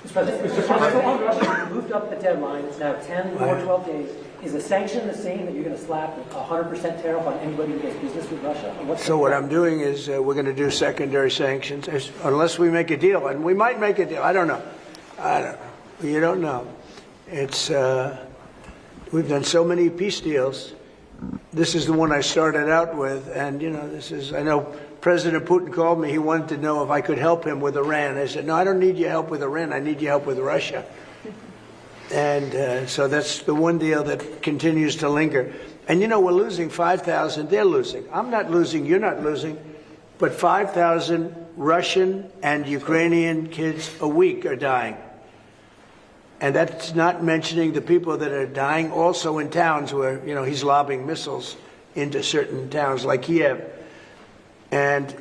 Mr. President, Russia moved up the deadline. It's now 10 or 12 days. Is a sanction the same that you're going to slap a 100% tariff on anybody who does business with Russia? So what I'm doing is we're going to do secondary sanctions unless we make a deal, and we might make a deal. I don't know. You don't know. It's we've done so many peace deals. This is the one I started out with, and I know President Putin called me. He wanted to know if I could help him with Iran. I said, no, I don't need your help with Iran. I need your help with Russia. And so that's the one deal that continues to linger. And we're losing 5,000. They're losing. I'm not losing. You're not losing. But 5,000 Russian and Ukrainian kids a week are dying. And that's not mentioning the people that are dying also in towns where, he's lobbing missiles into certain towns like Kiev. And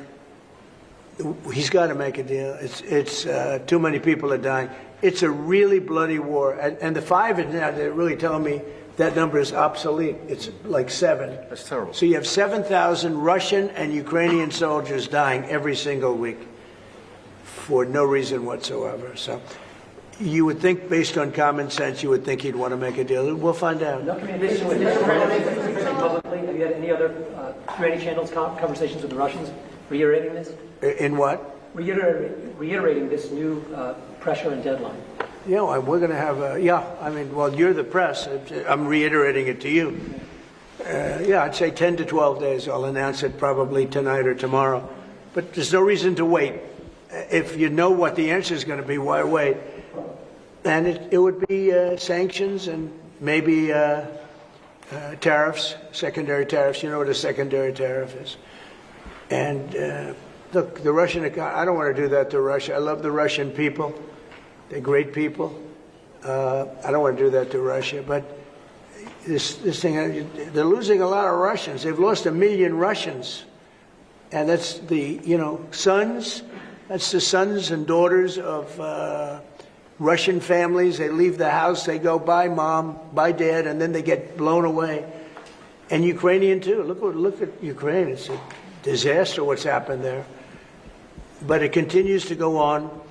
he's got to make a deal. It's too many people are dying. It's a really bloody war. And the 5 is now, they're really telling me that number is obsolete. It's like 7. That's terrible. So you have 7,000 Russian and Ukrainian soldiers dying every single week for no reason whatsoever. So you would think, based on common sense, you would think he'd want to make a deal. We'll find out. No communication with Israel publicly. Have you had any other through any channels conversations with the Russians reiterating this? In what? Reiterating this new pressure and deadline. We're going to have well, you're the press. I'm reiterating it to you. I'd say 10 to 12 days. I'll announce it probably tonight or tomorrow. But there's no reason to wait. If you know what the answer is going to be, why wait? And it would be sanctions and maybe tariffs, secondary tariffs. You know what a secondary tariff is. And look, the Russian economy, I don't want to do that to Russia. I love the Russian people. They're great people. I don't want to do that to Russia. But this thing, they're losing a lot of Russians. They've lost 1 million Russians. And that's the, sons. That's the sons and daughters of Russian families. They leave the house. They go, bye, Mom, bye, Dad, and then they get blown away. And Ukrainian, too. Look at Ukraine. It's a disaster what's happened there. But it continues to go on.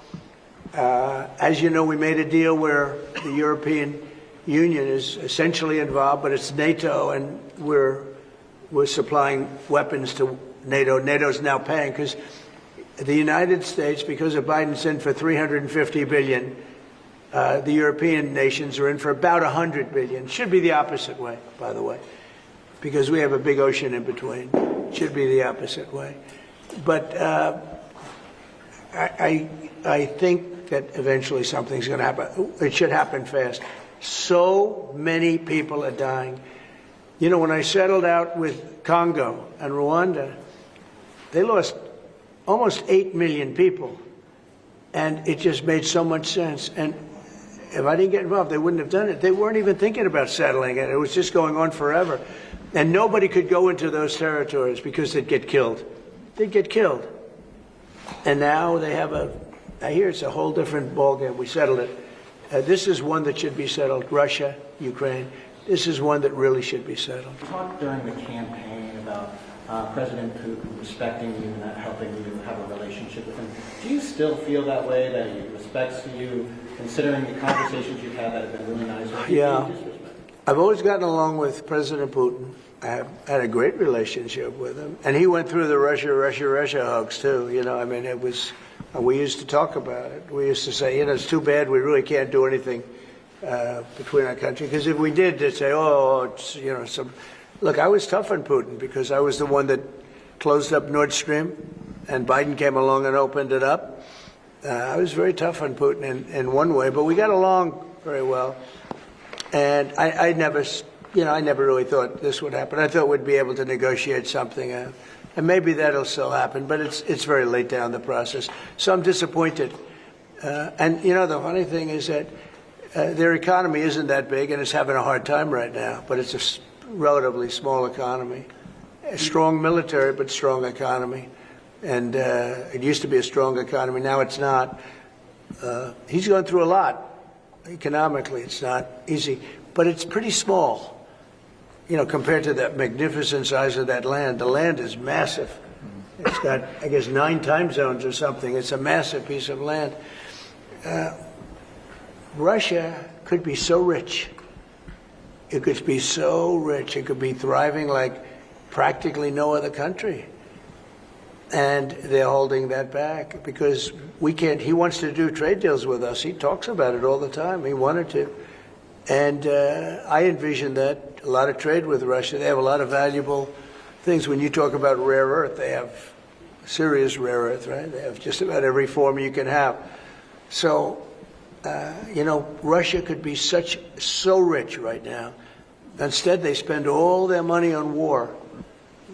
As you know, we made a deal where the European Union is essentially involved, but it's NATO, and we're supplying weapons to NATO. NATO's now paying because the United States, because of Biden's in for $350 billion, the European nations are in for about $100 billion. Should be the opposite way, by the way, because we have a big ocean in between. Should be the opposite way. But I think that eventually something's going to happen. It should happen fast. So many people are dying. When I settled out with Congo and Rwanda, they lost almost 8 million people. And it just made so much sense. And if I didn't get involved, they wouldn't have done it. They weren't even thinking about settling it. It was just going on forever. And nobody could go into those territories because they'd get killed. They'd get killed. And now they have I hear it's a whole different ballgame. We settled it. This is one that should be settled. Russia, Ukraine. This is one that really should be settled. You talked during the campaign about President Putin respecting you and helping you have a relationship with him. Do you still feel that way, that he respects you, considering the conversations you've had that have been really nice? Yeah. I've always gotten along with President Putin. I have had a great relationship with him. And he went through the Russia hugs, too. It was, we used to talk about it. We used to say, it's too bad we really can't do anything between our country. Because if we did, they'd say, Look, I was tough on Putin because I was the one that closed up Nord Stream, and Biden came along and opened it up. I was very tough on Putin in one way, but we got along very well. And I never really thought this would happen. I thought we'd be able to negotiate something, and maybe that'll still happen, but it's very late down the process. So I'm disappointed. And the funny thing is that their economy isn't that big, and it's having a hard time right now, but it's a relatively small economy. A strong military, but strong economy. And it used to be a strong economy. Now it's not. He's gone through a lot. Economically, it's not easy. But it's pretty small, compared to that magnificent size of that land. The land is massive. It's got, I guess, 9 time zones or something. It's a massive piece of land. Russia could be so rich. It could be so rich. It could be thriving like practically no other country. And they're holding that back because we can't. He wants to do trade deals with us. He talks about it all the time. He wanted to. And I envision that a lot of trade with Russia. They have a lot of valuable things. When you talk about rare earth, they have serious rare earth, right? They have just about every form you can have. So, Russia could be so rich right now. Instead, they spend all their money on war.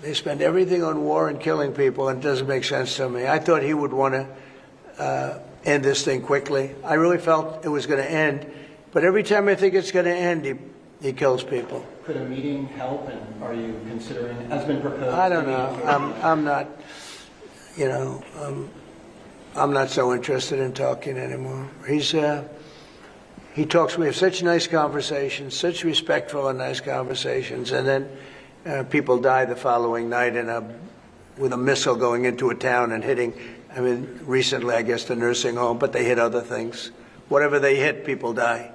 They spend everything on war and killing people, and it doesn't make sense to me. I thought he would want to end this thing quickly. I really felt it was going to end, but every time I think it's going to end, he kills people. Could a meeting help, and are you considering, has been proposed? I don't know. I'm not, I'm not so interested in talking anymore. He talks, we have such nice conversations, such respectful and nice conversations, and then people die the following night with a missile going into a town and hitting, recently, I guess, the nursing home, but they hit other things. Whatever they hit, people die.